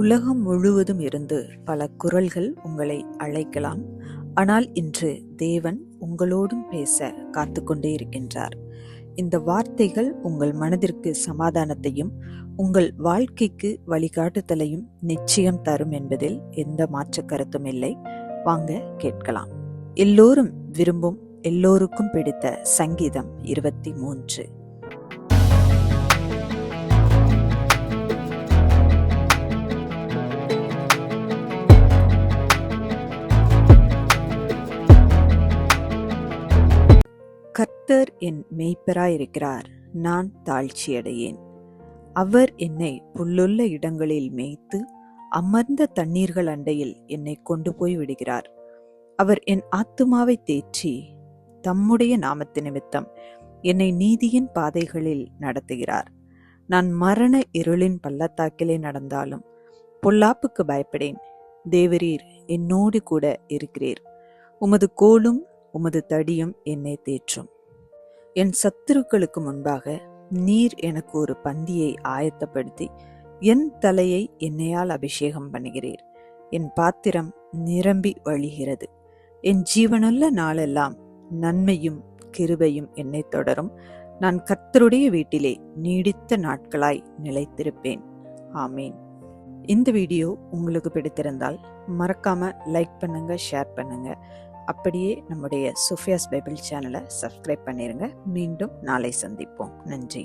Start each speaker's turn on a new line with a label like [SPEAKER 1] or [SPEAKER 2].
[SPEAKER 1] உலகம் முழுவதும் இருந்து பல குரல்கள் உங்களை அழைக்கலாம். ஆனால் இன்று தேவன் உங்களோடும் பேச காத்துக்கொண்டே இருக்கின்றார். இந்த வார்த்தைகள் உங்கள் மனதிற்கு சமாதானத்தையும் உங்கள் வாழ்க்கைக்கு வழிகாட்டுதலையும் நிச்சயம் தரும் என்பதில் எந்த மாற்று கருத்தும் இல்லை. வாங்க கேட்கலாம். எல்லோரும் விரும்பும், எல்லோருக்கும் பிடித்த சங்கீதம் 23. கர்த்தர் என் மேய்ப்பராயிருக்கிறார், நான் தாழ்ச்சியடையேன். அவர் என்னை புல்லுள்ள இடங்களில் மேய்த்து அமர்ந்த தண்ணீர்கள் அண்டையில் என்னை கொண்டு போய் விடுகிறார். அவர் என் ஆத்துமாவை தேற்றி தம்முடைய நாமத்து நிமித்தம் என்னை நீதியின் பாதைகளில் நடத்துகிறார். நான் மரண இருளின் பள்ளத்தாக்கிலே நடந்தாலும் பொல்லாப்புக்கு பயப்படேன். தேவரீர் என்னோடு கூட இருக்கிறீர். உமது கோலும் உமது தடியும் என்னை தேற்றும். என் சத்துருக்களுக்கு முன்பாக நீர் எனக்கு ஒரு பந்தியை ஆயத்தப்படுத்தி என் தலையை எண்ணெயால் அபிஷேகம் பண்ணுகிறீர். என் பாத்திரம் நிரம்பி வழிகிறது. என் ஜீவனுள்ள நாளெல்லாம் நன்மையும் கிருபையும் என்னை தொடரும். நான் கர்த்தருடைய வீட்டிலே நீடித்த நாட்களாய் நிலைத்திருப்பேன். ஆமேன். இந்த வீடியோ உங்களுக்கு பிடித்திருந்தால் மறக்காம லைக் பண்ணுங்க, ஷேர் பண்ணுங்க. அப்படியே நம்முடைய சோஃபியாஸ் பைபிள் சேனலை சப்ஸ்கிரைப் பண்ணிருங்க. மீண்டும் நாளை சந்திப்போம். நன்றி.